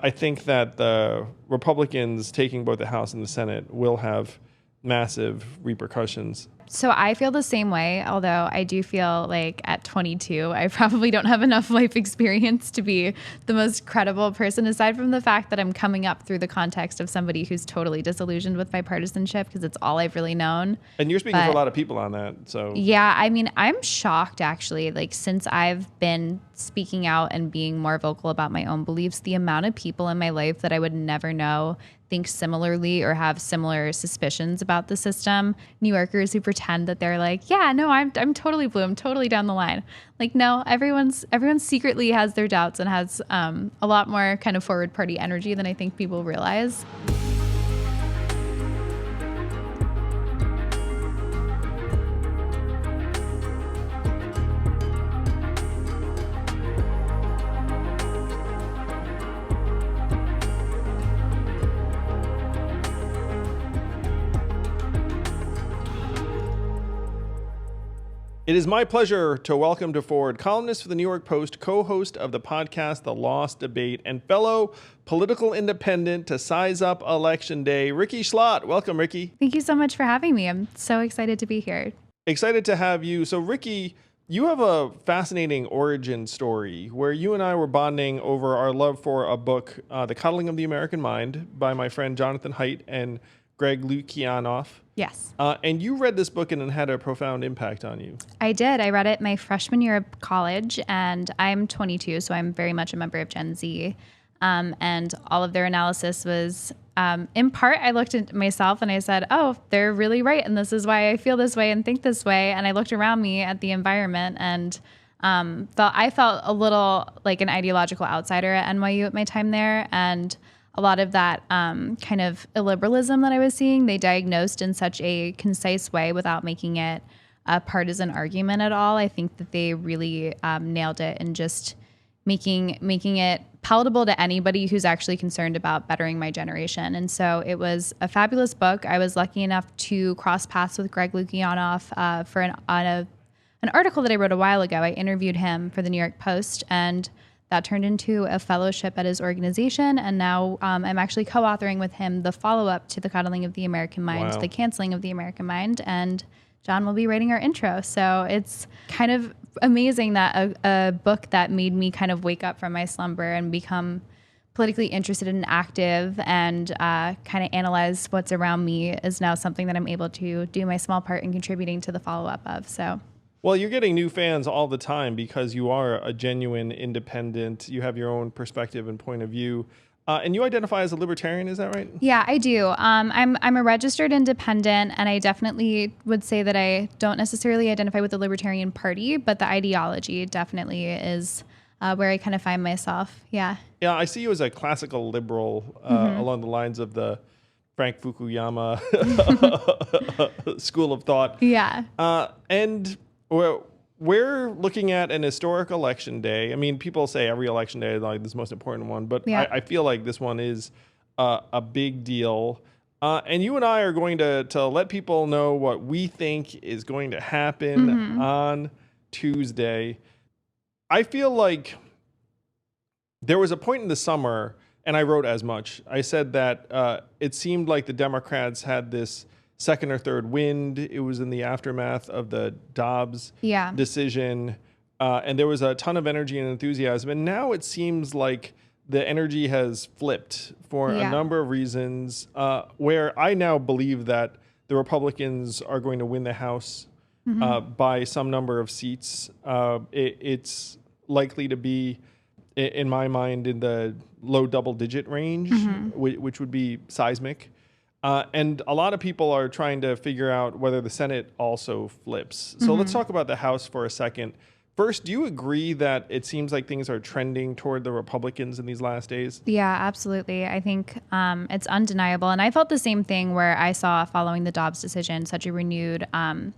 I think that the Republicans taking both the House and the Senate will have massive repercussions. So I feel the same way, although I do feel like at 22, I probably don't have enough life experience to be the most credible person, aside from the fact that I'm coming up through the context of somebody who's totally disillusioned with bipartisanship because it's all I've really known. And you're speaking for a lot of people on that. So yeah, I mean, I'm shocked actually, like since I've been speaking out and being more vocal about my own beliefs, the amount of people in my life that I would never know think similarly or have similar suspicions about the system. New Yorkers who pretend that they're like, yeah, no, I'm totally blue. I'm totally down the line. Like, no, everyone secretly has their doubts and has a lot more kind of forward party energy than I think people realize. It is my pleasure to welcome to Forward columnist for the New York Post, co-host of the podcast The Lost Debate, and fellow political independent to size up Election Day, Rikki Schlott. Welcome, Rikki. Thank you so much for having me. I'm so excited to be here. Excited to have you. So, Rikki, you have a fascinating origin story where you and I were bonding over our love for a book, The Coddling of the American Mind, by my friend Jonathan Haidt and Greg Lukianoff. Yes. And you read this book and it had a profound impact on you. I did. I read it my freshman year of college, and I'm 22, so I'm very much a member of Gen Z. And all of their analysis was, in part, I looked at myself and I said, oh, they're really right. And this is why I feel this way and think this way. And I looked around me at the environment and I felt a little like an ideological outsider at NYU at my time there. And a lot of that kind of illiberalism that I was seeing, they diagnosed in such a concise way without making it a partisan argument at all. I think that they really nailed it in just making it palatable to anybody who's actually concerned about bettering my generation. And so it was a fabulous book. I was lucky enough to cross paths with Greg Lukianoff for an article that I wrote a while ago. I interviewed him for the New York Post, and that turned into a fellowship at his organization. And now I'm actually co-authoring with him the follow-up to The Coddling of the American Mind, Wow. The Canceling of the American Mind. And John will be writing our intro. So it's kind of amazing that a book that made me kind of wake up from my slumber and become politically interested and active and kind of analyze what's around me is now something that I'm able to do my small part in contributing to the follow-up of. So. Well, you're getting new fans all the time because you are a genuine independent. You have your own perspective and point of view. And you identify as a libertarian, is that right? Yeah, I do. I'm a registered independent, and I definitely would say that I don't necessarily identify with the Libertarian Party, but the ideology definitely is where I kind of find myself. Yeah. Yeah, I see you as a classical liberal along the lines of the Frank Fukuyama school of thought. Yeah. And we're looking at an historic election day. I mean, people say every election day is like this most important one, but Yeah. I feel like this one is a big deal. And you and I are going to let people know what we think is going to happen on Tuesday. I feel like there was a point in the summer, and I wrote as much. I said that it seemed like the Democrats had this second or third wind. It was in the aftermath of the Dobbs decision. And there was a ton of energy and enthusiasm. And now it seems like the energy has flipped for a number of reasons, where I now believe that the Republicans are going to win the House by some number of seats. It's likely to be, in my mind, in the low double-digit range, which would be seismic. And a lot of people are trying to figure out whether the Senate also flips. So let's talk about the House for a second. First, do you agree that it seems like things are trending toward the Republicans in these last days? Yeah, absolutely. I think it's undeniable. And I felt the same thing where I saw following the Dobbs decision such a renewed kind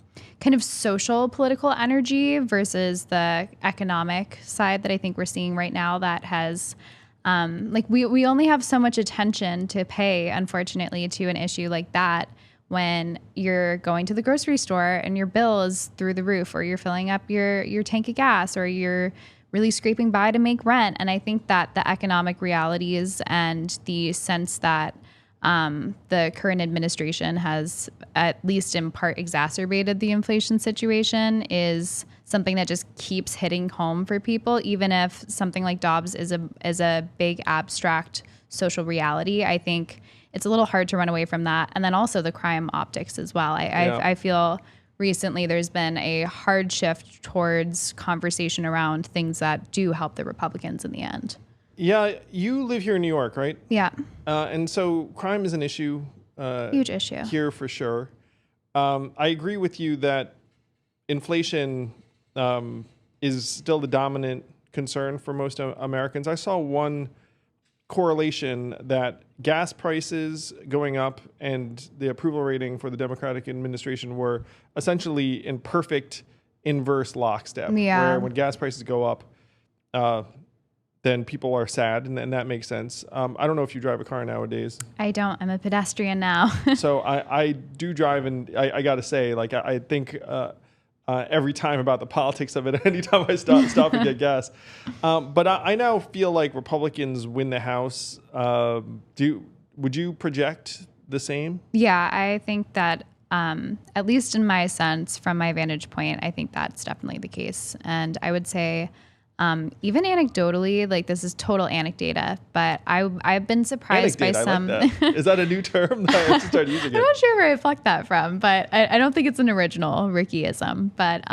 of social political energy versus the economic side that I think we're seeing right now that has we only have so much attention to pay, unfortunately, to an issue like that when you're going to the grocery store and your bill is through the roof, or you're filling up your tank of gas, or you're really scraping by to make rent. And I think that the economic realities and the sense that the current administration has, at least in part, exacerbated the inflation situation is something that just keeps hitting home for people, even if something like Dobbs is a big abstract social reality. I think it's a little hard to run away from that. And then also the crime optics as well. I feel recently there's been a hard shift towards conversation around things that do help the Republicans in the end. Yeah, you live here in New York, right? Yeah. And so crime is an issue. Huge issue. Here for sure. I agree with you that inflation is still the dominant concern for most Americans. I saw one correlation that gas prices going up and the approval rating for the Democratic administration were essentially in perfect inverse lockstep. Yeah. Where when gas prices go up, then people are sad, and that makes sense. I don't know if you drive a car nowadays. I don't. I'm a pedestrian now. So I do drive, and I got to say, like, I think every time about the politics of it anytime I stop and get gas. But I now feel like Republicans win the House. Would you project the same? Yeah, I think that at least in my sense, from my vantage point, I think that's definitely the case. And I would say even anecdotally, like this is total anecdata, but I've been surprised by some. I like that. Is that a new term that I have to start using it? I'm not sure where I plucked that from, but I don't think it's an original Rikkiism. But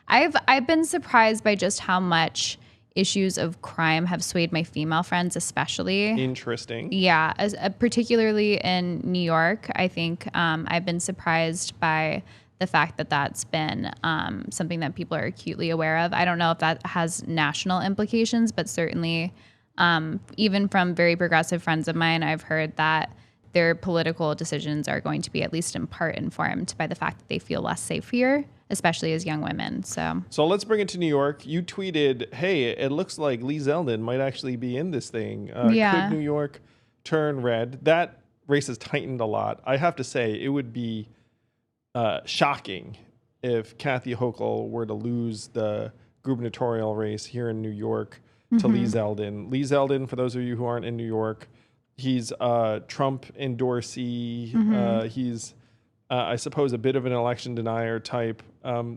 I've been surprised by just how much issues of crime have swayed my female friends, especially. Interesting. Yeah, particularly in New York. I think I've been surprised by the fact that that's been something that people are acutely aware of. I don't know if that has national implications, but certainly even from very progressive friends of mine, I've heard that their political decisions are going to be at least in part informed by the fact that they feel less safe here, especially as young women. So let's bring it to New York. You tweeted, hey, it looks like Lee Zeldin might actually be in this thing. Could New York turn red? That race has tightened a lot. I have to say, it would be shocking if Kathy Hochul were to lose the gubernatorial race here in New York to Lee Zeldin. Lee Zeldin, for those of you who aren't in New York, he's a Trump endorsee. He's, I suppose, a bit of an election denier type.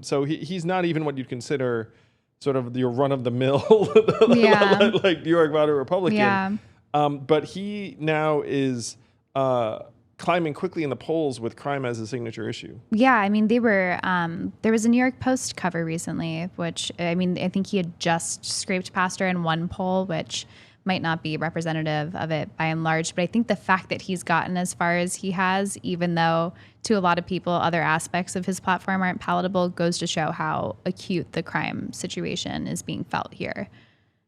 So he's not even what you'd consider sort of your run-of-the-mill like New York voter Republican. Yeah. But he now is climbing quickly in the polls with crime as a signature issue. Yeah, I mean, they were, there was a New York Post cover recently, which, I mean, I think he had just scraped past her in one poll, which might not be representative of it by and large. But I think the fact that he's gotten as far as he has, even though to a lot of people, other aspects of his platform aren't palatable, goes to show how acute the crime situation is being felt here.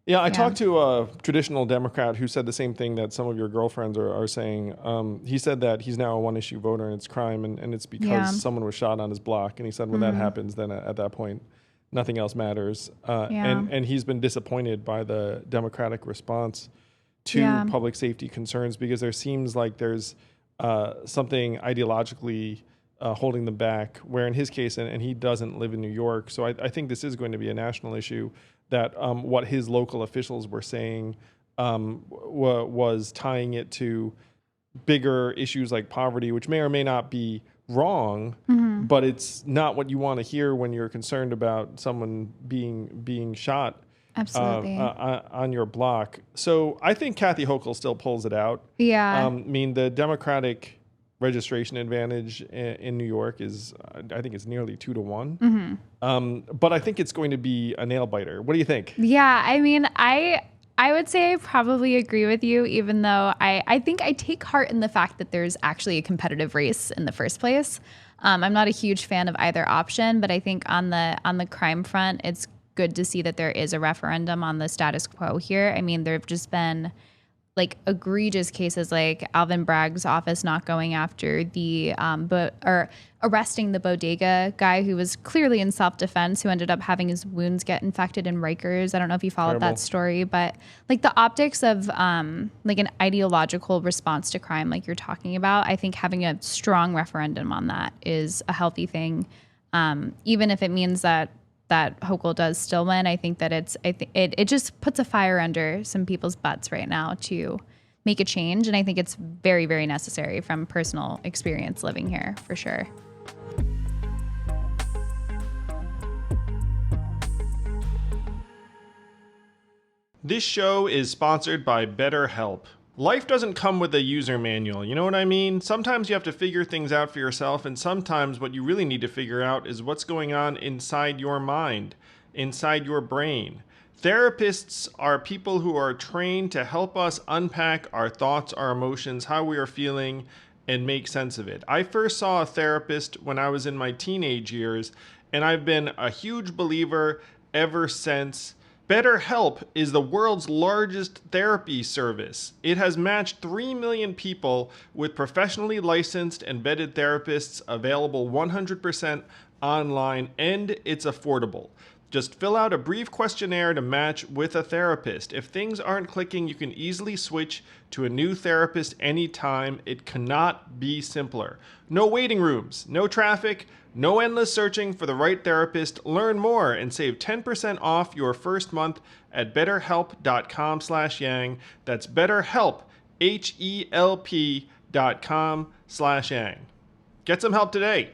Yeah, I talked to a traditional Democrat who said the same thing that some of your girlfriends are saying. He said that he's now a one-issue voter and it's crime, and it's because someone was shot on his block. And he said when that happens, then at that point, nothing else matters. And he's been disappointed by the Democratic response to public safety concerns because there seems like there's something ideologically holding them back, where in his case, and he doesn't live in New York, so I think this is going to be a national issue, that what his local officials were saying was tying it to bigger issues like poverty, which may or may not be wrong, but it's not what you want to hear when you're concerned about someone being shot on your block. So I think Kathy Hochul still pulls it out. Yeah. I mean, the Democratic registration advantage in New York is, I think it's nearly 2-1. But I think it's going to be a nail biter. What do you think? Yeah, I mean, I would say I probably agree with you, even though I think I take heart in the fact that there's actually a competitive race in the first place. I'm not a huge fan of either option, but I think on the crime front, it's good to see that there is a referendum on the status quo here. I mean, there have just been like egregious cases like Alvin Bragg's office not going after the or arresting the bodega guy who was clearly in self-defense, who ended up having his wounds get infected in Rikers. I don't know if you followed that story, but like the optics of like an ideological response to crime like you're talking about, I think having a strong referendum on that is a healthy thing, even if it means that that Hochul does still win. I think that it just puts a fire under some people's butts right now to make a change. And I think it's very, very necessary from personal experience living here, for sure. This show is sponsored by BetterHelp. Life doesn't come with a user manual, you know what I mean? Sometimes you have to figure things out for yourself, and sometimes what you really need to figure out is what's going on inside your mind, inside your brain. Therapists are people who are trained to help us unpack our thoughts, our emotions, how we are feeling, and make sense of it. I first saw a therapist when I was in my teenage years, and I've been a huge believer ever since. BetterHelp is the world's largest therapy service. It has matched 3 million people with professionally licensed and vetted therapists, available 100% online, and it's affordable. Just fill out a brief questionnaire to match with a therapist. If things aren't clicking, you can easily switch to a new therapist anytime. It cannot be simpler. No waiting rooms, no traffic, no endless searching for the right therapist. Learn more and save 10% off your first month at betterhelp.com/yang. That's BetterHelp, HELP.com/yang. Get some help today.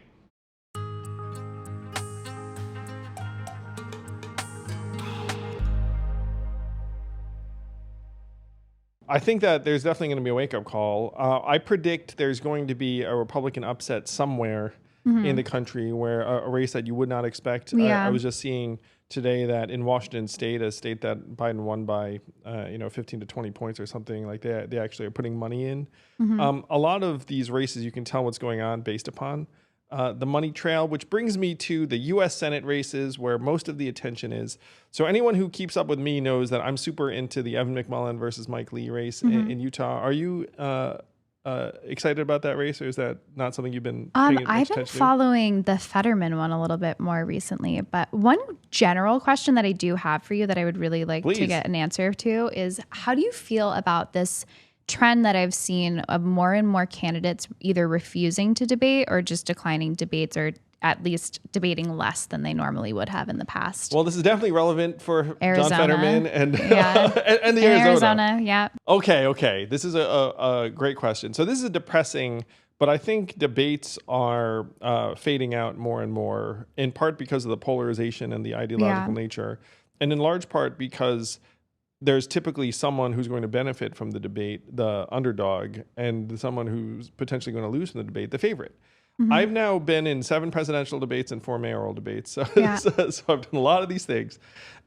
I think that there's definitely going to be a wake-up call. I predict there's going to be a Republican upset somewhere in the country, where a race that you would not expect. Yeah. I was just seeing today that in Washington State, a state that Biden won by 15 to 20 points or something like that, they actually are putting money in. A lot of these races, you can tell what's going on based upon the money trail, which brings me to the U.S. Senate races, where most of the attention is. So anyone who keeps up with me knows that I'm super into the Evan McMullin versus Mike Lee race in Utah. Are you excited about that race, or is that not something you've been paying I've been following the Fetterman one a little bit more recently, but one general question that I do have for you that I would really like to get an answer to is, how do you feel about this trend that I've seen of more and more candidates either refusing to debate or just declining debates, or at least debating less than they normally would have in the past? Well, this is definitely relevant for Arizona. John Fetterman and and the Arizona. Yeah. Okay. This is a great question. So this is depressing, but I think debates are fading out more and more, in part because of the polarization and the ideological nature, and in large part because there's typically someone who's going to benefit from the debate, the underdog, and someone who's potentially going to lose from the debate, the favorite. I've now been in 7 presidential debates and 4 mayoral debates. So, so I've done a lot of these things.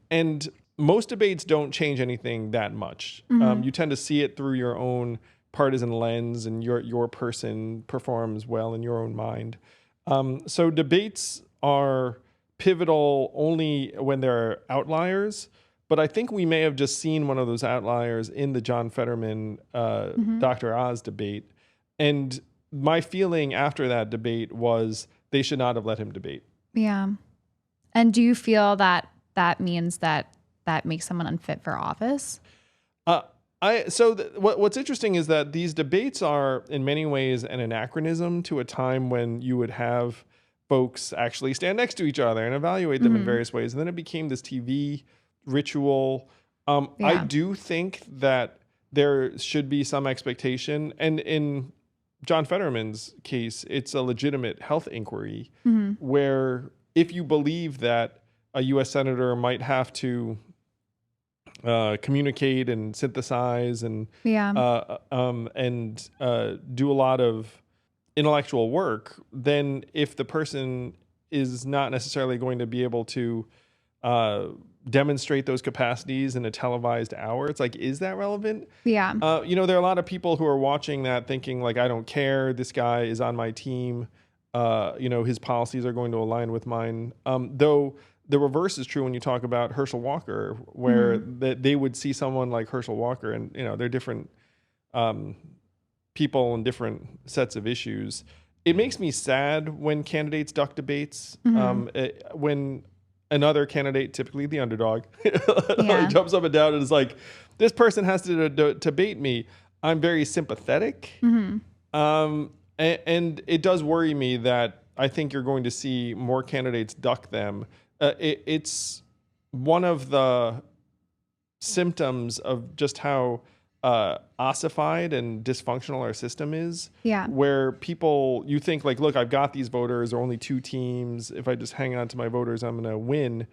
And most debates don't change anything that much. You tend to see it through your own partisan lens, and your person performs well in your own mind. So debates are pivotal only when there are outliers. But I think we may have just seen one of those outliers in the John Fetterman, Dr. Oz debate. And my feeling after that debate was they should not have let him debate. Yeah. And do you feel that that means that makes someone unfit for office? What's interesting is that these debates are in many ways an anachronism to a time when you would have folks actually stand next to each other and evaluate them in various ways. And then it became this TV ritual. I do think that there should be some expectation, and in John Fetterman's case, it's a legitimate health inquiry where if you believe that a U.S. senator might have to communicate and synthesize and do a lot of intellectual work, then if the person is not necessarily going to be able to demonstrate those capacities in a televised hour, it's like, is that relevant? Yeah. There are a lot of people who are watching that thinking like, I don't care, this guy is on my team, his policies are going to align with mine. Though the reverse is true when you talk about Herschel Walker, where they would see someone like Herschel Walker, and they're different people and different sets of issues. It makes me sad when candidates duck debates, when another candidate, typically the underdog, jumps up and down and is like, this person has to debate me. I'm very sympathetic. And it does worry me that I think you're going to see more candidates duck them it's one of the symptoms of just how ossified and dysfunctional our system is. Yeah. Where people, you think like, look, I've got these voters, there are only two teams. If I just hang on to my voters, I'm going to win.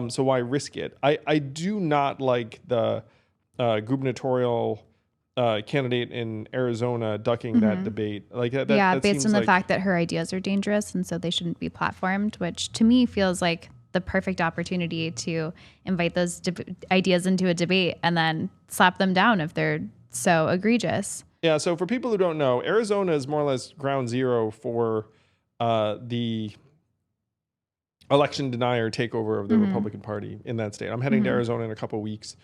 So why risk it? I do not like the gubernatorial candidate in Arizona ducking that debate. Like that based on the like, fact that her ideas are dangerous and so they shouldn't be platformed, which to me feels like the perfect opportunity to invite those ideas into a debate and then slap them down if they're so egregious. Yeah, so for people who don't know, Arizona is more or less ground zero for the election denier takeover of the Republican Party in that state. I'm heading to Arizona in a couple of weeks,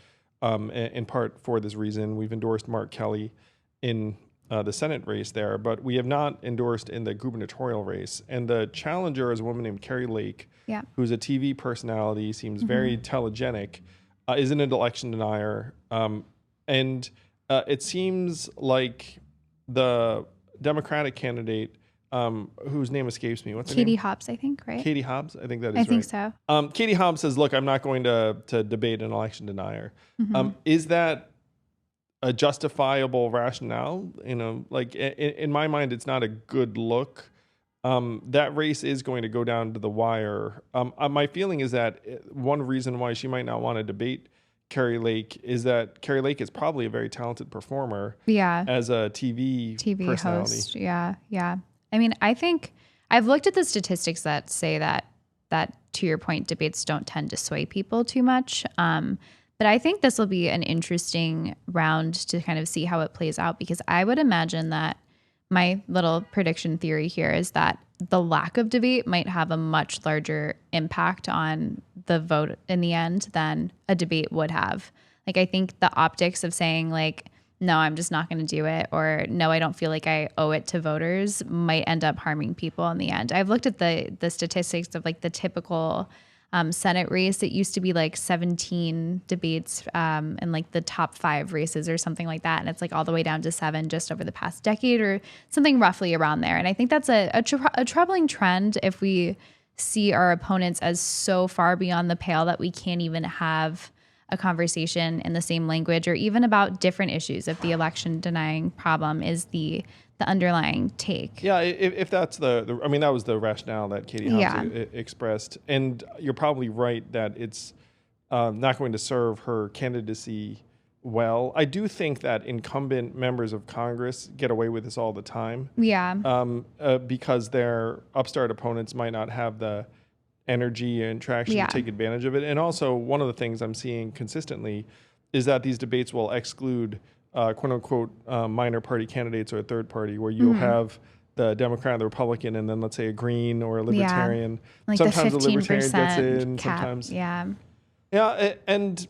in part for this reason. We've endorsed Mark Kelly in the Senate race there, but we have not endorsed in the gubernatorial race. And the challenger is a woman named Carrie Lake, who's a TV personality, seems very telegenic, is an election denier. And it seems like the Democratic candidate, whose name escapes me. What's her name? Katie Hobbs, I think, right? Katie Hobbs? I think that is right. I think so. Katie Hobbs says, look, I'm not going to debate an election denier. Is that a justifiable rationale? You know, like in my mind, it's not a good look. That race is going to go down to the wire. My feeling is that one reason why she might not want to debate Carrie Lake is that Carrie Lake is probably a very talented performer. Yeah. As a TV personality. Host. Yeah. Yeah. I mean, I think I've looked at the statistics that say that to your point, debates don't tend to sway people too much. But I think this will be an interesting round to kind of see how it plays out, because I would imagine that my little prediction theory here is that the lack of debate might have a much larger impact on the vote in the end than a debate would have. Like, I think the optics of saying like, no, I'm just not going to do it, or no, I don't feel like I owe it to voters, might end up harming people in the end. I've looked at the statistics of like the typical Senate race. It used to be like 17 debates in like the top 5 races or something like that. And it's like all the way down to 7 just over the past decade or something roughly around there. And I think that's a troubling trend if we see our opponents as so far beyond the pale that we can't even have a conversation in the same language or even about different issues if the election denying problem is the underlying take. Yeah, if that's I mean, that was the rationale that Katie Hobbs expressed. And you're probably right that it's not going to serve her candidacy well. I do think that incumbent members of Congress get away with this all the time. Yeah. Because their upstart opponents might not have the energy and traction to take advantage of it. And also, one of the things I'm seeing consistently is that these debates will exclude quote unquote minor party candidates or a third party, where you'll have the Democrat and the Republican and then let's say a Green or a Libertarian. Like sometimes the 15% the Libertarian gets in, cap. sometimes. Yeah. And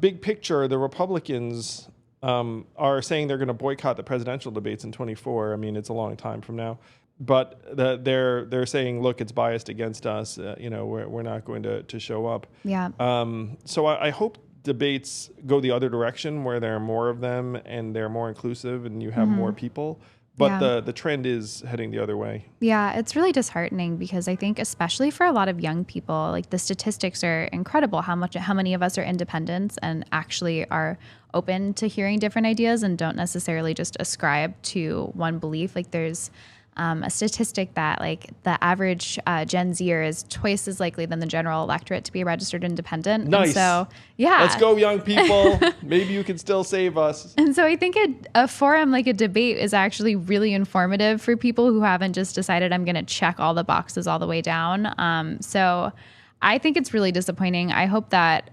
big picture, the Republicans are saying they're going to boycott the presidential debates in 24. I mean, it's a long time from now. But they're saying, look, it's biased against us. We're not going to show up. Yeah. So I hope debates go the other direction, where there are more of them and they're more inclusive and you have more people. But the trend is heading the other way. Yeah, it's really disheartening because I think especially for a lot of young people, like the statistics are incredible how many of us are independents and actually are open to hearing different ideas and don't necessarily just ascribe to one belief. Like there's a statistic that like the average Gen Zer is twice as likely than the general electorate to be a registered independent. Nice. And so, yeah. Let's go, young people. Maybe you can still save us. And so I think a forum like a debate is actually really informative for people who haven't just decided I'm going to check all the boxes all the way down. So I think it's really disappointing. I hope that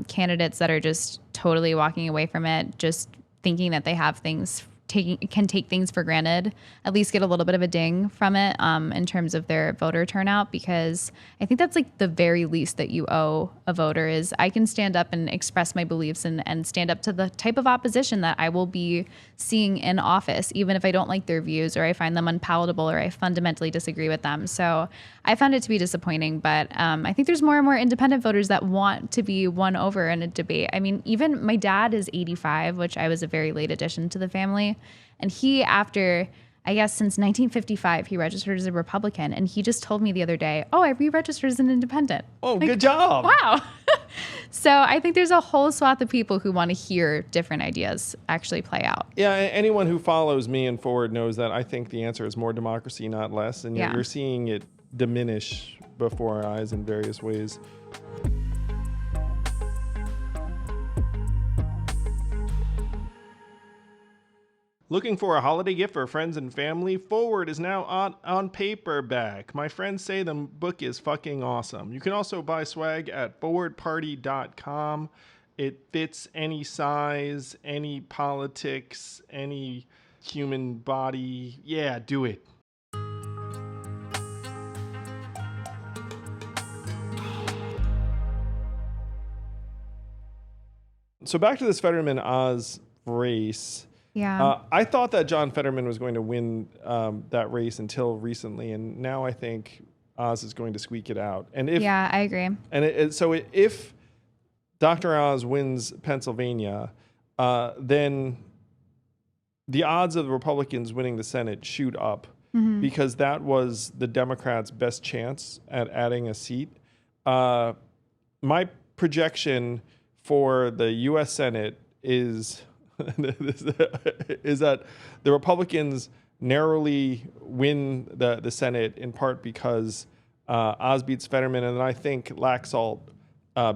candidates that are just totally walking away from it, just thinking that they have things can take things for granted, at least get a little bit of a ding from it in terms of their voter turnout, because I think that's like the very least that you owe a voter is I can stand up and express my beliefs and stand up to the type of opposition that I will be seeing in office, even if I don't like their views or I find them unpalatable or I fundamentally disagree with them. So I found it to be disappointing, but I think there's more and more independent voters that want to be won over in a debate. I mean, even my dad is 85, which I was a very late addition to the family. And he, after I guess since 1955, he registered as a Republican. And he just told me the other day, oh, I re-registered as an independent. Oh, like, good job. Wow. So I think there's a whole swath of people who want to hear different ideas actually play out. Yeah, anyone who follows me and Forward knows that I think the answer is more democracy, not less. And you're seeing it diminish before our eyes in various ways. Looking for a holiday gift for friends and family? Forward is now on paperback. My friends say the book is fucking awesome. You can also buy swag at forwardparty.com. It fits any size, any politics, any human body. Yeah, do it. So back to this Fetterman-Oz race. Yeah. I thought that John Fetterman was going to win that race until recently, and now I think Oz is going to squeak it out. And yeah, I agree. And so if Dr. Oz wins Pennsylvania, then the odds of the Republicans winning the Senate shoot up because that was the Democrats' best chance at adding a seat. My projection for the U.S. Senate is that the Republicans narrowly win the Senate in part because Oz beats Fetterman, and then I think Laxalt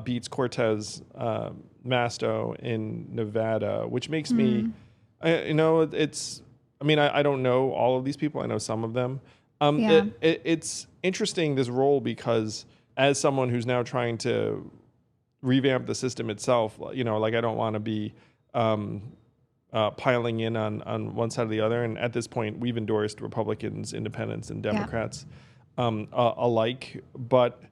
beats Cortez Masto in Nevada, which makes me, I don't know all of these people. I know some of them. It's interesting, this role, because as someone who's now trying to revamp the system itself, I don't want to be piling in on one side or the other. And at this point, we've endorsed Republicans, independents, and Democrats alike. But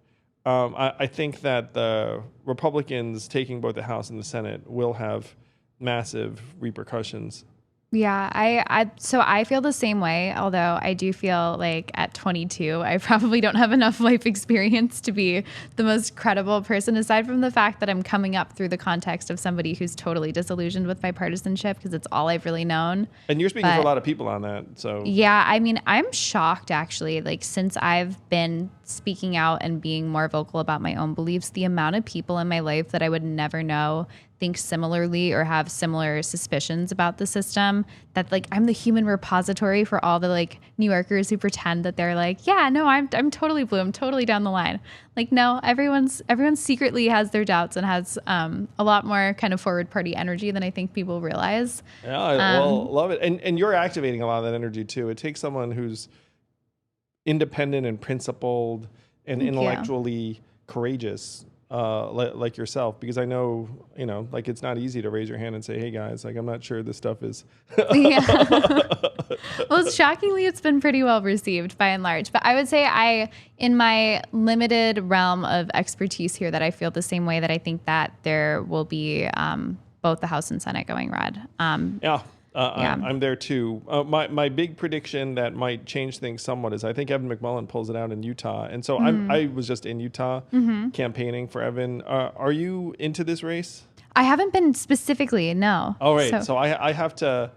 I think that the Republicans taking both the House and the Senate will have massive repercussions. Yeah, so I feel the same way, although I do feel like at 22, I probably don't have enough life experience to be the most credible person, aside from the fact that I'm coming up through the context of somebody who's totally disillusioned with bipartisanship because it's all I've really known. And you're speaking for a lot of people on that, so. Yeah, I mean, I'm shocked, actually, like, since I've been speaking out and being more vocal about my own beliefs, the amount of people in my life that I would never know think similarly or have similar suspicions about the system, that like I'm the human repository for all the like New Yorkers who pretend that they're like, yeah, no, I'm totally blue, I'm totally down the line. Like, no, everyone secretly has their doubts and has a lot more kind of forward party energy than I think people realize. Yeah, I love it. And you're activating a lot of that energy too. It takes someone who's independent and principled and intellectually courageous, like yourself, because I know, like, it's not easy to raise your hand and say, hey guys, like, I'm not sure this stuff is. Well, shockingly, it's been pretty well received by and large, but I would say in my limited realm of expertise here, that I feel the same way, that I think that there will be both the House and Senate going red. I'm there too. My big prediction that might change things somewhat is I think Evan McMullin pulls it out in Utah. And so I was just in Utah campaigning for Evan. Are you into this race? I haven't been specifically, no. Oh, right. So I have to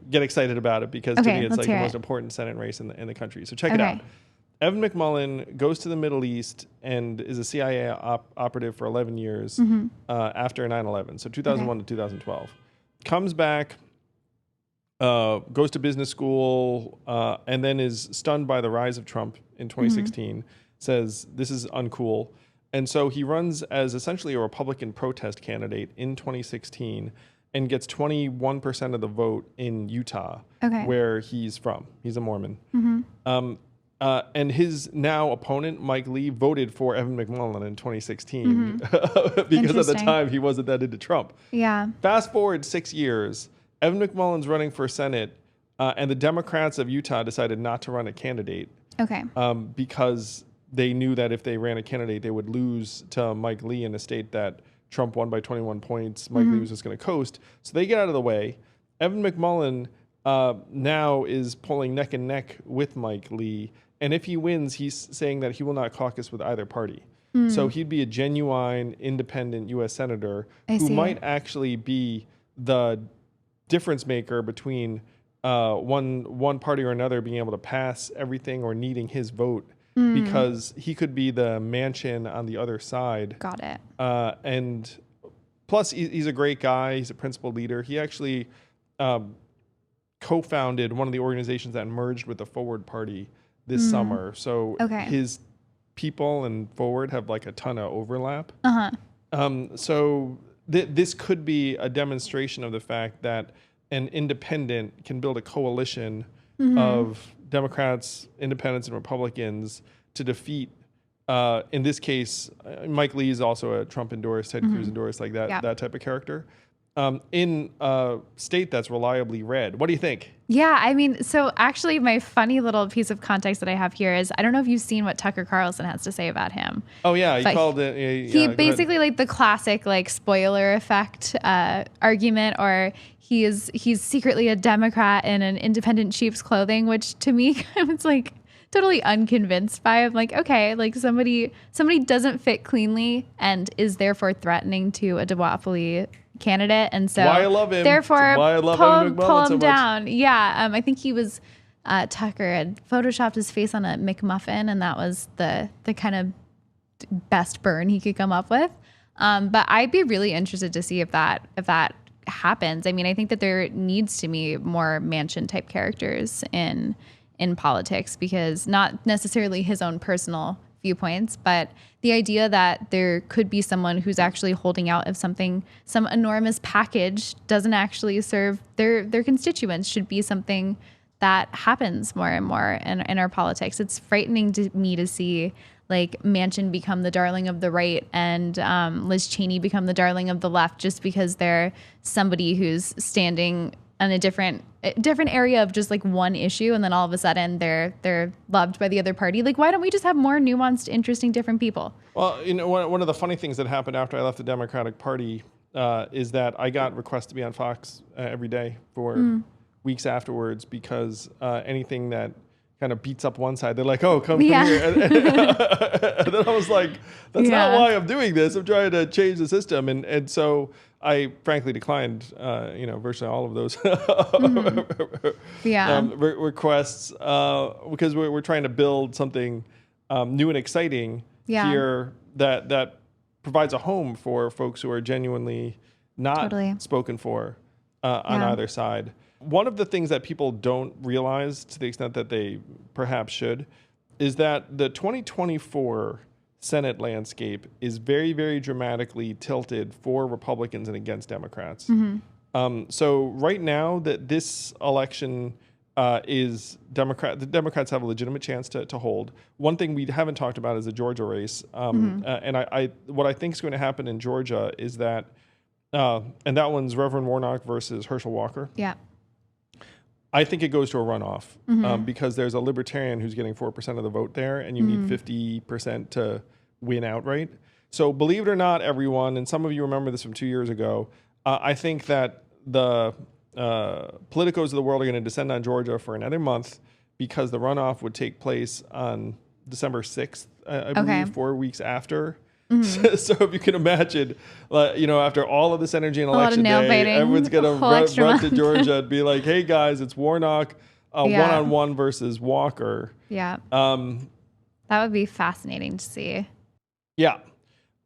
get excited about it, because to me it's like the most important Senate race in the country. So check it out. Evan McMullin goes to the Middle East and is a CIA operative for 11 years after 9/11, so 2001 to 2012. Comes back, goes to business school, and then is stunned by the rise of Trump in 2016, says this is uncool. And so he runs as essentially a Republican protest candidate in 2016 and gets 21% of the vote in Utah, where he's from. He's a Mormon. And his now opponent, Mike Lee, voted for Evan McMullin in 2016 because at the time he wasn't that into Trump. Yeah. Fast forward 6 years, Evan McMullin's running for Senate, and the Democrats of Utah decided not to run a candidate. Because they knew that if they ran a candidate, they would lose to Mike Lee in a state that Trump won by 21 points. Mike Lee was just going to coast. So they get out of the way. Evan McMullin now is polling neck and neck with Mike Lee. And if he wins, he's saying that he will not caucus with either party. So he'd be a genuine independent U.S. senator who might actually be the difference maker between one party or another being able to pass everything or needing his vote, because he could be the Manchin on the other side. Got it. And plus, he's a great guy. He's a principal leader. He actually co-founded one of the organizations that merged with the Forward Party this summer. So his people and Forward have like a ton of overlap. So this could be a demonstration of the fact that an independent can build a coalition of Democrats, independents, and Republicans to defeat, in this case, Mike Lee is also a Trump endorsed, Ted Cruz endorsed, like that type of character, in a state that's reliably red. What do you think? Yeah, I mean, so actually my funny little piece of context that I have here is, I don't know if you've seen what Tucker Carlson has to say about him. Oh yeah, he called it. He basically like the classic like spoiler effect argument, or he's secretly a Democrat in an independent sheep's clothing, which to me I was like totally unconvinced by. I'm like, okay, like somebody doesn't fit cleanly and is therefore threatening to a duopoly candidate, and so why I love him. Therefore, why I love pull him so down. Yeah, I think he was Tucker had photoshopped his face on a McMuffin, and that was the kind of best burn he could come up with. But I'd be really interested to see if that happens. I mean, I think that there needs to be more Manchin type characters in politics, because not necessarily his own personal viewpoints, but the idea that there could be someone who's actually holding out if some enormous package doesn't actually serve their constituents should be something that happens more and more in our politics. It's frightening to me to see like Manchin become the darling of the right and Liz Cheney become the darling of the left just because they're somebody who's standing on a different area of just like one issue, and then all of a sudden they're loved by the other party. Like, why don't we just have more nuanced, interesting, different people? Well, you know, one of the funny things that happened after I left the Democratic Party is that I got requests to be on Fox every day for weeks afterwards, because anything that kind of beats up one side, they're like, oh, come here. And then I was like, that's not why I'm doing this. I'm trying to change the system. And so I frankly declined, virtually all of those requests because we're trying to build something new and exciting here that provides a home for folks who are genuinely not spoken for on either side. One of the things that people don't realize, to the extent that they perhaps should, is that the 2024 Senate landscape is very, very dramatically tilted for Republicans and against Democrats. So right now, that this election is the Democrats have a legitimate chance to hold. One thing we haven't talked about is the Georgia race, and I what I think is going to happen in Georgia is that, and that one's Reverend Warnock versus Herschel Walker. Yeah. I think it goes to a runoff because there's a libertarian who's getting 4% of the vote there, and you need 50% to win outright. So believe it or not, everyone, and some of you remember this from 2 years ago, I think that the politicos of the world are going to descend on Georgia for another month, because the runoff would take place on December 6th, I believe, 4 weeks after. So if you can imagine, after all of this energy in election day, everyone's going to run to Georgia and be like, hey guys, it's Warnock one-on-one versus Walker. Yeah. That would be fascinating to see. Yeah.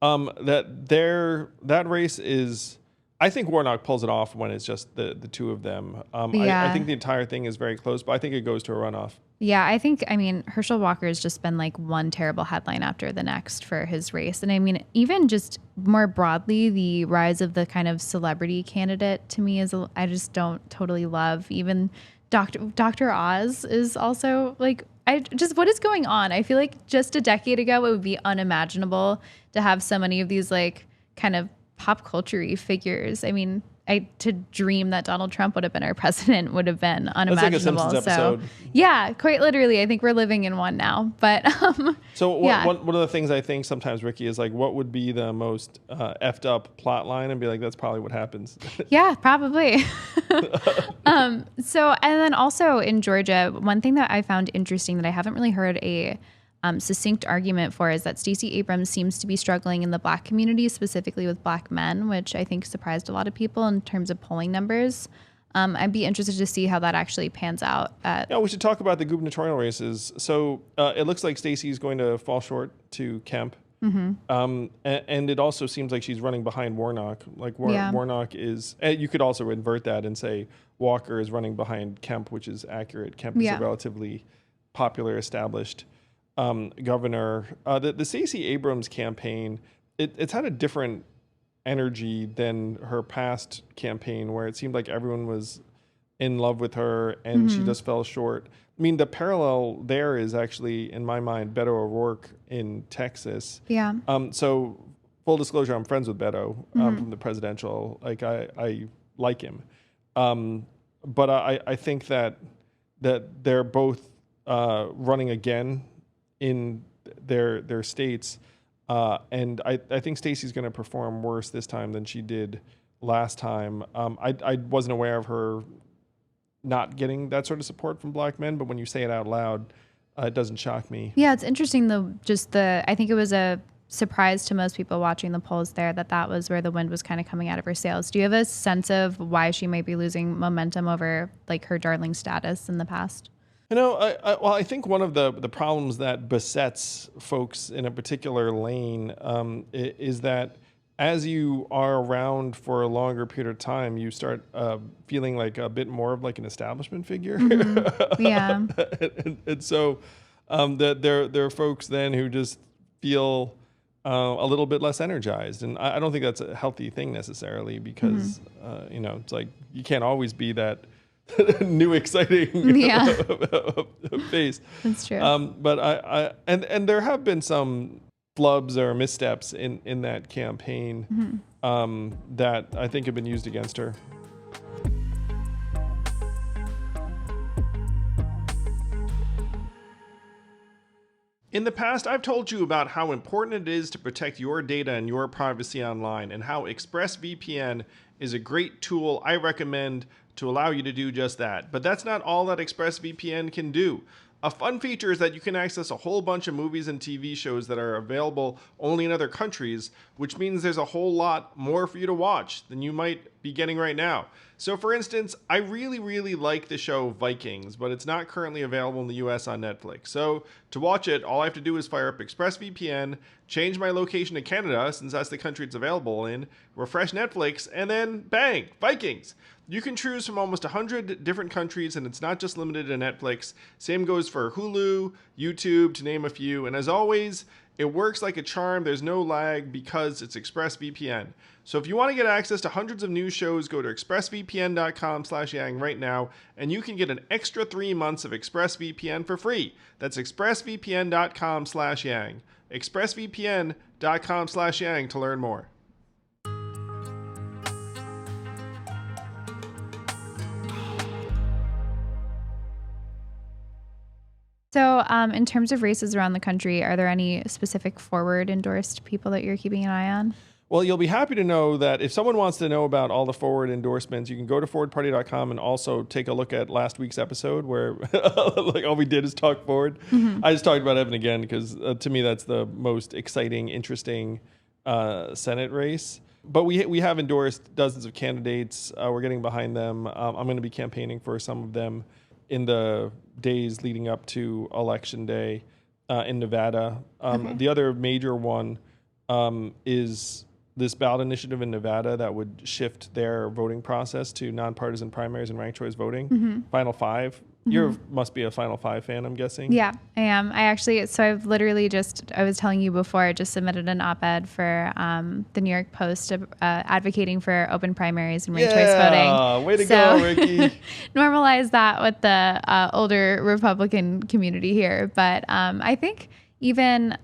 That race is, I think Warnock pulls it off when it's just the two of them. I think the entire thing is very close, but I think it goes to a runoff. Yeah, I mean, Herschel Walker has just been like one terrible headline after the next for his race. And I mean, even just more broadly, the rise of the kind of celebrity candidate to me I just don't totally love. Even Dr. Oz is also like, what is going on? I feel like just a decade ago, it would be unimaginable to have so many of these like kind of pop culture-y figures. I mean, to dream that Donald Trump would have been our president would have been unimaginable. That's like a Simpsons episode. Yeah, quite literally. I think we're living in one now. But one of the things I think sometimes, Rikki, is like, what would be the most effed up plot line, and be like, that's probably what happens. Yeah, probably. And then also in Georgia, one thing that I found interesting that I haven't really heard a succinct argument for is that Stacey Abrams seems to be struggling in the Black community, specifically with Black men, which I think surprised a lot of people in terms of polling numbers. I'd be interested to see how that actually pans out. Yeah, we should talk about the gubernatorial races. So it looks like Stacey's going to fall short to Kemp. And it also seems like she's running behind Warnock. Like Warnock is, you could also invert that and say Walker is running behind Kemp, which is accurate. Kemp is a relatively popular, established governor. The Stacey Abrams campaign, it's had a different energy than her past campaign, where it seemed like everyone was in love with her and she just fell short. I mean, the parallel there is actually, in my mind, Beto O'Rourke in Texas. Yeah. So full disclosure, I'm friends with Beto from the presidential. Like I like him, but I think that they're both running again in their states, and I think Stacey's going to perform worse this time than she did last time. I wasn't aware of her not getting that sort of support from black men, but when you say it out loud, it doesn't shock me. Yeah, it's interesting though. I think it was a surprise to most people watching the polls there that was where the wind was kind of coming out of her sails. Do you have a sense of why she might be losing momentum over like her darling status in the past? I think one of the problems that besets folks in a particular lane is that as you are around for a longer period of time, you start feeling like a bit more of like an establishment figure. Yeah. and so there are folks then who just feel a little bit less energized. And I don't think that's a healthy thing necessarily, because, it's like you can't always be that new exciting face. That's true. But and there have been some flubs or missteps in that campaign that I think have been used against her. In the past, I've told you about how important it is to protect your data and your privacy online, and how ExpressVPN is a great tool I recommend to allow you to do just that. But that's not all that ExpressVPN can do. A fun feature is that you can access a whole bunch of movies and TV shows that are available only in other countries, which means there's a whole lot more for you to watch than you might be getting right now. So for instance, I really, really like the show Vikings, but it's not currently available in the US on Netflix. So to watch it, all I have to do is fire up ExpressVPN, change my location to Canada, since that's the country it's available in, refresh Netflix, and then bang, Vikings. You can choose from almost 100 different countries, and it's not just limited to Netflix. Same goes for Hulu, YouTube, to name a few. And as always, it works like a charm. There's no lag because it's ExpressVPN. So if you want to get access to hundreds of new shows, go to expressvpn.com/yang right now, and you can get an extra 3 months of ExpressVPN for free. That's expressvpn.com/yang. expressvpn.com/yang to learn more. So in terms of races around the country, are there any specific forward endorsed people that you're keeping an eye on? Well, you'll be happy to know that if someone wants to know about all the forward endorsements, you can go to forwardparty.com and also take a look at last week's episode where like all we did is talk forward. I just talked about Evan again because to me that's the most exciting, interesting Senate race. But we have endorsed dozens of candidates. We're getting behind them. I'm going to be campaigning for some of them in the days leading up to Election Day in Nevada. The other major one is this ballot initiative in Nevada that would shift their voting process to nonpartisan primaries and ranked choice voting. Final Five. You must be a Final Five fan, I'm guessing. Yeah, I am. I've literally I was telling you before, I just submitted an op-ed for the New York Post advocating for open primaries and ranked choice voting. Yeah, way to go, Rikki. Normalize that with the older Republican community here. But I think even...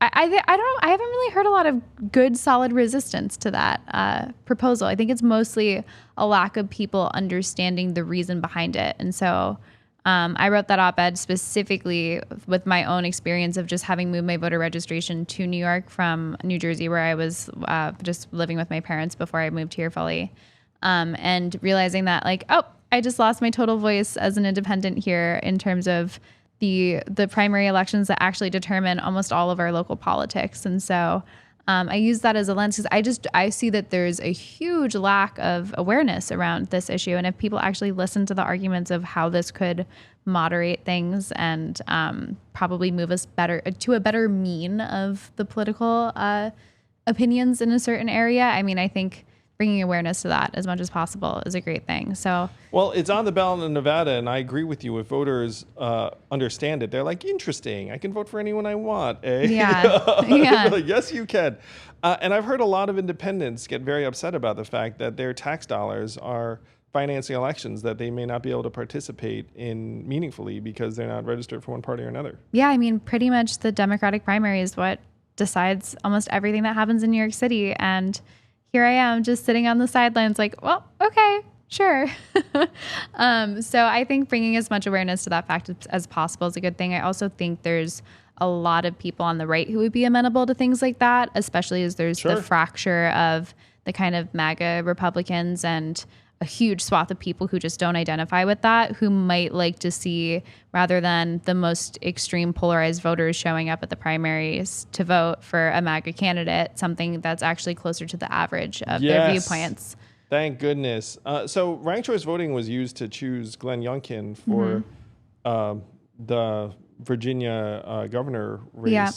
I don't know. I haven't really heard a lot of good, solid resistance to that proposal. I think it's mostly a lack of people understanding the reason behind it. And so I wrote that op-ed specifically with my own experience of just having moved my voter registration to New York from New Jersey, where I was just living with my parents before I moved here fully, and realizing that I just lost my total voice as an independent here in terms of the primary elections that actually determine almost all of our local politics. And so I use that as a lens because I see that there's a huge lack of awareness around this issue. And if people actually listen to the arguments of how this could moderate things and probably move us to a better mean of the political opinions in a certain area, I mean, I think bringing awareness to that as much as possible is a great thing. So, well, it's on the ballot in Nevada, and I agree with you. If voters understand it, they're like, interesting. I can vote for anyone I want. Eh? Yeah, yeah. Like, yes, you can. And I've heard a lot of independents get very upset about the fact that their tax dollars are financing elections that they may not be able to participate in meaningfully because they're not registered for one party or another. Yeah, I mean, pretty much the Democratic primary is what decides almost everything that happens in New York City, and here I am just sitting on the sidelines like, well, okay, sure. So I think bringing as much awareness to that fact as possible is a good thing. I also think there's a lot of people on the right who would be amenable to things like that, especially as there's the fracture of the kind of MAGA Republicans and a huge swath of people who just don't identify with that, who might like to see, rather than the most extreme polarized voters showing up at the primaries to vote for a MAGA candidate, something that's actually closer to the average of their viewpoints. Thank goodness. So ranked choice voting was used to choose Glenn Youngkin for the Virginia governor race. Yeah.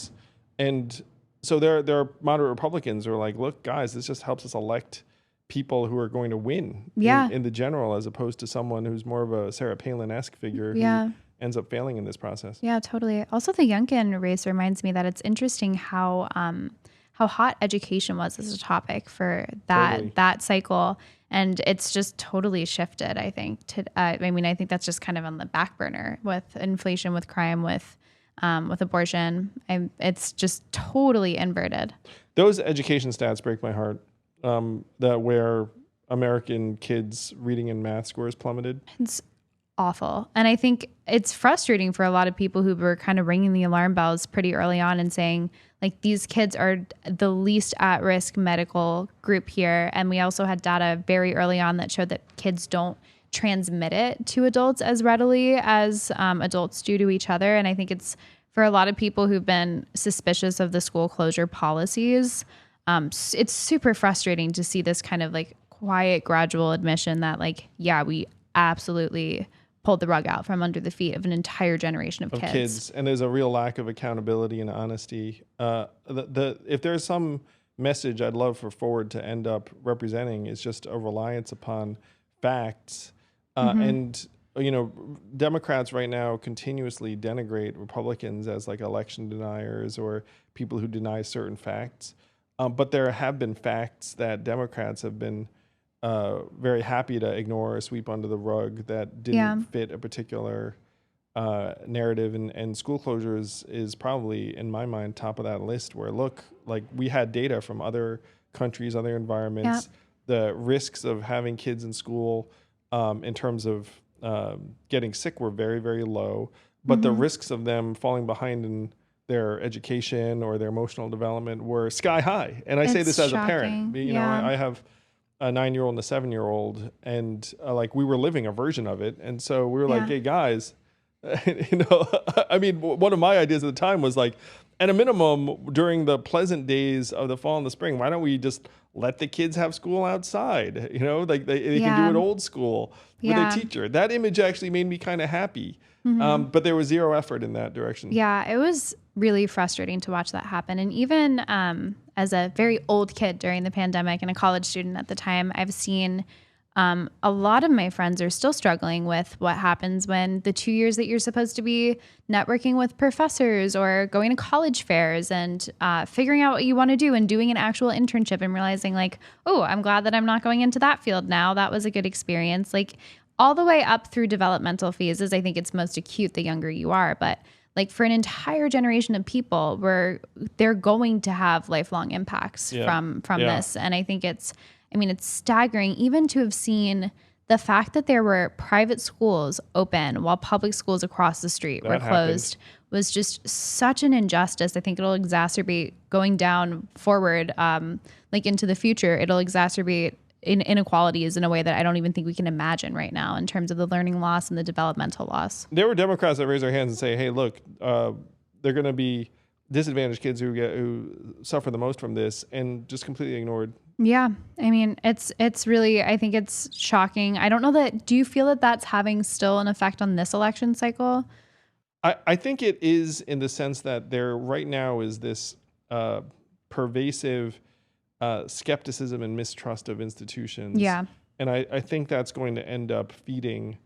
And so there are moderate Republicans who are like, look, guys, this just helps us elect people who are going to win in the general, as opposed to someone who's more of a Sarah Palin-esque figure who ends up failing in this process. Yeah, totally. Also, the Youngkin race reminds me that it's interesting how hot education was as a topic for that cycle. And it's just totally shifted, I think. I think that's just kind of on the back burner with inflation, with crime, with abortion. It's just totally inverted. Those education stats break my heart. That where American kids' reading and math scores plummeted. It's awful. And I think it's frustrating for a lot of people who were kind of ringing the alarm bells pretty early on and saying, like, these kids are the least at-risk medical group here. And we also had data very early on that showed that kids don't transmit it to adults as readily as adults do to each other. And I think it's for a lot of people who've been suspicious of the school closure policies, it's super frustrating to see this kind of like quiet, gradual admission that like, yeah, we absolutely pulled the rug out from under the feet of an entire generation of kids. And there's a real lack of accountability and honesty. If there's some message I'd love for Forward to end up representing, is just a reliance upon facts. And, you know, Democrats right now continuously denigrate Republicans as like election deniers or people who deny certain facts. But there have been facts that Democrats have been very happy to ignore or sweep under the rug that didn't fit a particular narrative. And school closures is probably, in my mind, top of that list, where, look, like, we had data from other countries, other environments, the risks of having kids in school in terms of getting sick were very, very low. But the risks of them falling behind in their education or their emotional development were sky high. And I say this as a parent. You know, I have a 9-year-old and a 7-year-old, and like, we were living a version of it. And so we were like, hey guys, you know, I mean, one of my ideas at the time was like, at a minimum, during the pleasant days of the fall and the spring, why don't we just let the kids have school outside? You know, like they can do it old school with a teacher. That image actually made me kind of happy. But there was zero effort in that direction. Yeah, it was really frustrating to watch that happen. And even as a very old kid during the pandemic and a college student at the time, I've seen a lot of my friends are still struggling with what happens when the 2 years that you're supposed to be networking with professors or going to college fairs and figuring out what you want to do and doing an actual internship and realizing like, oh, I'm glad that I'm not going into that field now. That was a good experience. Like, all the way up through developmental phases, I think it's most acute the younger you are. But like, for an entire generation of people, where they're going to have lifelong impacts from this. And I think it's staggering even to have seen the fact that there were private schools open while public schools across the street were closed was just such an injustice. I think it'll exacerbate going down forward, like into the future. It'll exacerbate inequalities in a way that I don't even think we can imagine right now in terms of the learning loss and the developmental loss. There were Democrats that raised their hands and say, hey, look, they're going to be disadvantaged kids who suffer the most from this, and just completely ignored. Yeah. I mean, it's really, I think it's shocking. I don't know do you feel that that's having still an effect on this election cycle? I think it is, in the sense that there right now is this pervasive skepticism and mistrust of institutions. Yeah. And I think that's going to end up feeding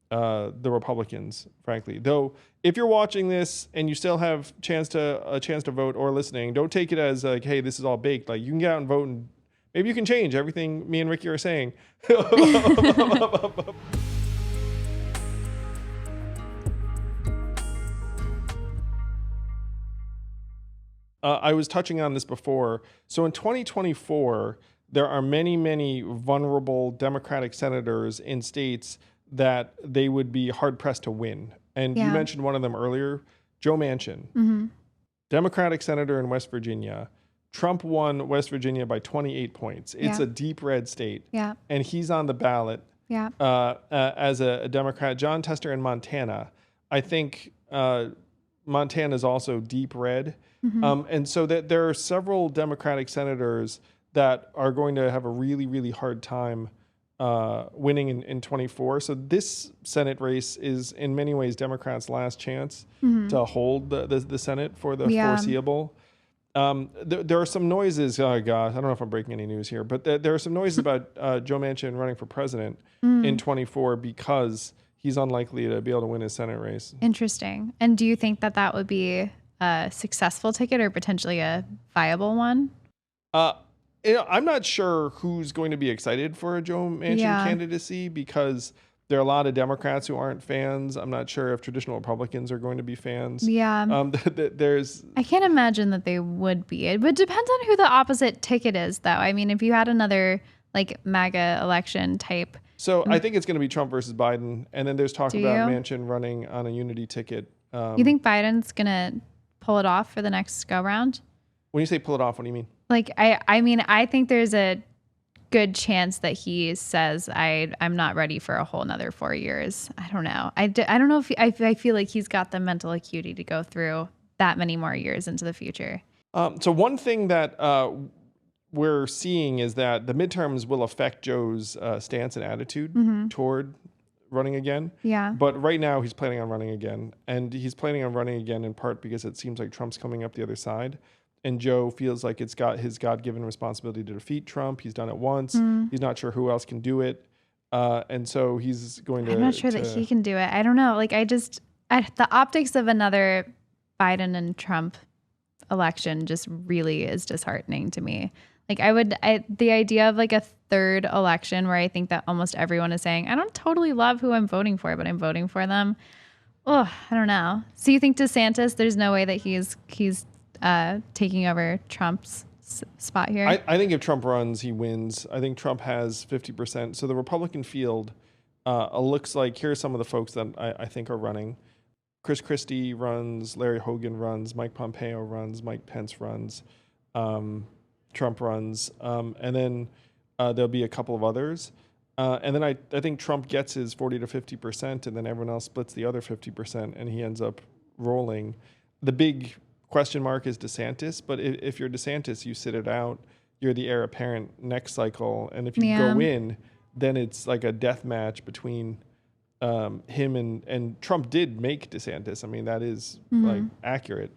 the Republicans, frankly. Though, if you're watching this and you still have a chance to vote or listening, don't take it as like, hey, this is all baked. Like, you can get out and vote, and maybe you can change everything me and Rikki are saying. I was touching on this before. So in 2024, there are many, many vulnerable Democratic senators in states that they would be hard pressed to win. And you mentioned one of them earlier, Joe Manchin, Democratic senator in West Virginia. Trump won West Virginia by 28 points. It's a deep red state. Yeah. And he's on the ballot as a Democrat. John Tester in Montana. I think Montana is also deep red. And so that there are several Democratic senators that are going to have a really, really hard time winning in 24. So this Senate race is in many ways Democrats' last chance to hold the Senate for the foreseeable. There are some noises. Oh gosh, I don't know if I'm breaking any news here, but there are some noises about Joe Manchin running for president in 24 because he's unlikely to be able to win his Senate race. Interesting. And do you think that would be a successful ticket or potentially a viable one? I'm not sure who's going to be excited for a Joe Manchin candidacy, because there are a lot of Democrats who aren't fans. I'm not sure if traditional Republicans are going to be fans. Yeah. I can't imagine that they would be. It would depend on who the opposite ticket is, though. I mean, if you had another like MAGA election type. So I think it's going to be Trump versus Biden. And then there's talk about Manchin running on a unity ticket. You think Biden's going to pull it off for the next go round? When you say pull it off, what do you mean? Like, I mean, I think there's a good chance that he says, I'm not ready for a whole nother 4 years. I don't know. I don't know if I feel like he's got the mental acuity to go through that many more years into the future. So one thing that we're seeing is that the midterms will affect Joe's stance and attitude toward running again. Yeah. But right now he's planning on running again. And he's planning on running again in part because it seems like Trump's coming up the other side. And Joe feels like it's got his God-given responsibility to defeat Trump. He's done it once. He's not sure who else can do it. And so he's going to... I'm not sure that he can do it. I don't know. Like, the optics of another Biden and Trump election just really is disheartening to me. Like, the idea of like a third election where I think that almost everyone is saying, I don't totally love who I'm voting for, but I'm voting for them. Oh, I don't know. So you think DeSantis, there's no way that he's taking over Trump's spot here? I think if Trump runs, he wins. I think Trump has 50%. So the Republican field looks like, here are some of the folks that I think are running. Chris Christie runs, Larry Hogan runs, Mike Pompeo runs, Mike Pence runs, Trump runs, and then there'll be a couple of others. And then I think Trump gets his 40 to 50%, and then everyone else splits the other 50%, and he ends up rolling. The big question mark is DeSantis, but if you're DeSantis, you sit it out. You're the heir apparent next cycle, and if you go in, then it's like a death match between him and Trump. Did make DeSantis. I mean, that is like accurate.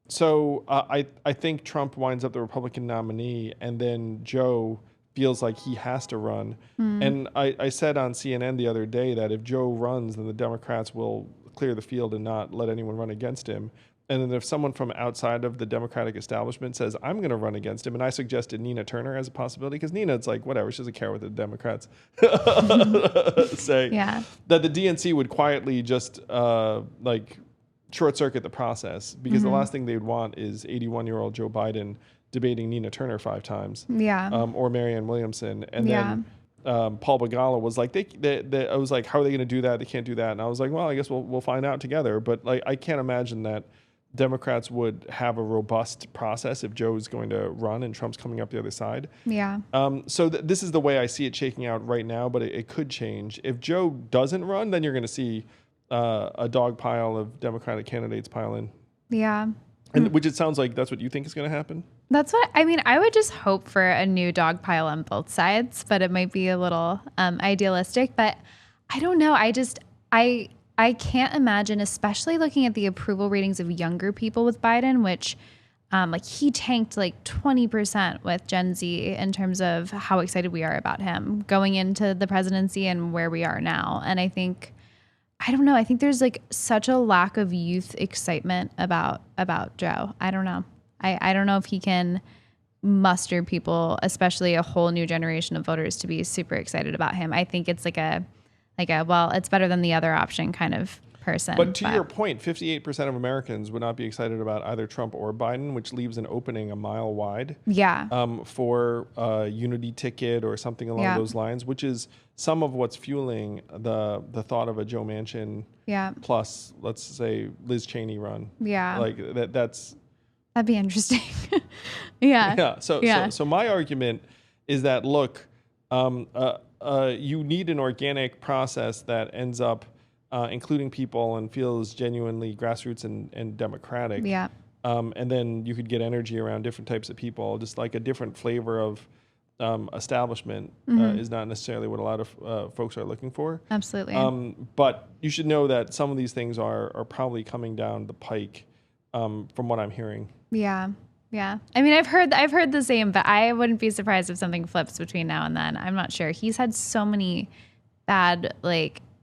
So I think Trump winds up the Republican nominee, and then Joe feels like he has to run. And I said on CNN the other day that if Joe runs, then the Democrats will clear the field and not let anyone run against him. And then if someone from outside of the Democratic establishment says, I'm going to run against him, and I suggested Nina Turner as a possibility, because Nina, it's like, whatever, she doesn't care what the Democrats say, that the DNC would quietly just like short circuit the process, because the last thing they'd want is 81-year-old Joe Biden debating Nina Turner 5 times, or Marianne Williamson. And then Paul Begala was like, I was like, how are they going to do that? They can't do that. And I was like, well, I guess we'll find out together. But like, I can't imagine that Democrats would have a robust process if Joe's going to run and Trump's coming up the other side. So this is the way I see it shaking out right now, but it could change. If Joe doesn't run, then you're going to see a dog pile of Democratic candidates pile in. And which it sounds like that's what you think is going to happen. That's what I mean. I would just hope for a new dog pile on both sides, but it might be a little idealistic. But I don't know. I can't imagine, especially looking at the approval ratings of younger people with Biden, which like he tanked like 20% with Gen Z in terms of how excited we are about him going into the presidency and where we are now. And I think, I don't know. I think there's like such a lack of youth excitement about Joe. I don't know. I don't know if he can muster people, especially a whole new generation of voters, to be super excited about him. I think it's like a well, it's better than the other option kind of person. But to your point, 58% of Americans would not be excited about either Trump or Biden, which leaves an opening a mile wide. Yeah. For a unity ticket or something along those lines, which is some of what's fueling the thought of a Joe Manchin plus, let's say, Liz Cheney run. Yeah. Like that'd be interesting. Yeah. So my argument is that, look, you need an organic process that ends up including people and feels genuinely grassroots and democratic. Yeah. And then you could get energy around different types of people. Just like a different flavor of establishment is not necessarily what a lot of folks are looking for. Absolutely. But you should know that some of these things are probably coming down the pike from what I'm hearing. Yeah. Yeah. I mean, I've heard the same, but I wouldn't be surprised if something flips between now and then. I'm not sure. He's had so many bad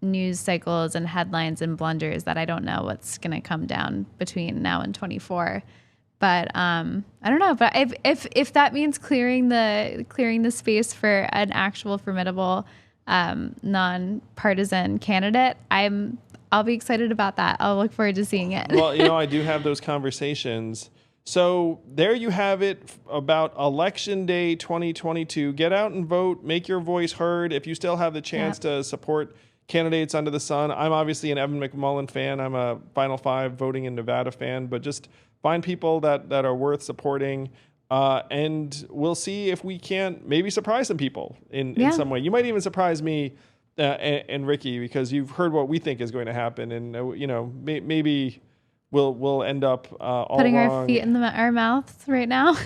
news cycles and headlines and blunders that I don't know what's going to come down between now and 24. But I don't know. But if that means clearing the space for an actual formidable nonpartisan candidate, I'll be excited about that. I'll look forward to seeing it. Well, I do have those conversations. So there you have it about Election Day 2022. Get out and vote. Make your voice heard. If you still have the chance to support candidates under the sun. I'm obviously an Evan McMullin fan. I'm a Final Five voting in Nevada fan. But just find people that are worth supporting. And we'll see if we can't maybe surprise some people in some way. You might even surprise me and Rikki, because you've heard what we think is going to happen. And, maybe we'll end up all putting wrong. Our feet in our mouths right now.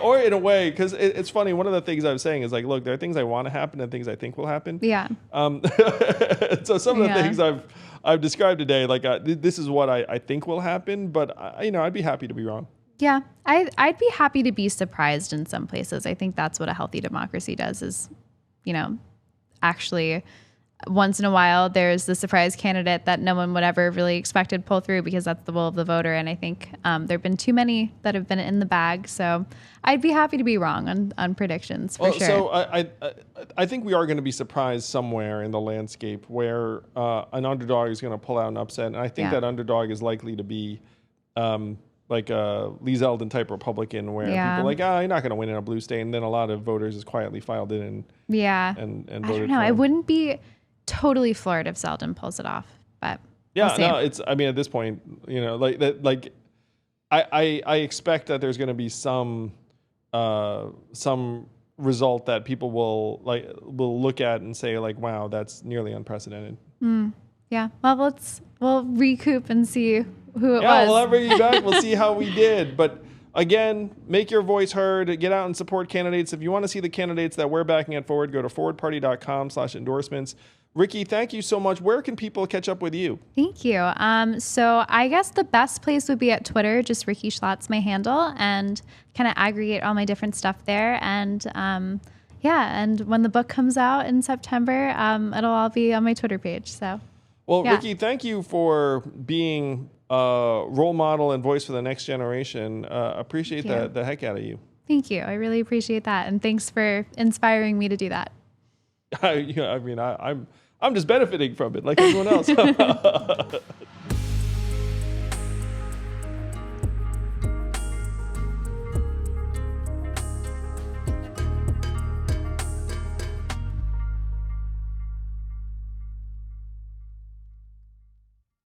or in a way, because it's funny. One of the things I was saying is like, look, there are things I want to happen and things I think will happen. Yeah. So some of the things I've described today, like this is what I think will happen, but I'd be happy to be wrong. Yeah, I'd be happy to be surprised in some places. I think that's what a healthy democracy does is, actually once in a while there's the surprise candidate that no one would ever really expected pull through because that's the will of the voter. And I think there have been too many that have been in the bag. So I'd be happy to be wrong on predictions for sure. So I think we are going to be surprised somewhere in the landscape where an underdog is going to pull out an upset. And I think that underdog is likely to be like a Lee Zeldin type Republican where people are like, you're not going to win in a blue state. And then a lot of voters just quietly filed in and voted I don't know. I wouldn't be totally floored if Zeldin pulls it off, but at this point, I expect that there's going to be some result that people will look at and say like, wow, that's nearly unprecedented. Yeah. Well, we'll recoup and see who it was. Yeah, we'll bring you back. We'll see how we did. But again, make your voice heard. Get out and support candidates. If you want to see the candidates that we're backing at Forward, go to forwardparty.com/endorsements. Rikki, thank you so much. Where can people catch up with you? Thank you. So I guess the best place would be at Twitter. Just Rikki Schlott's my handle, and kind of aggregate all my different stuff there. And and when the book comes out in September, it'll all be on my Twitter page. So. Well, Rikki, thank you for being a role model and voice for the next generation. Appreciate the heck out of you. Thank you. I really appreciate that. And thanks for inspiring me to do that. I'm just benefiting from it like everyone else.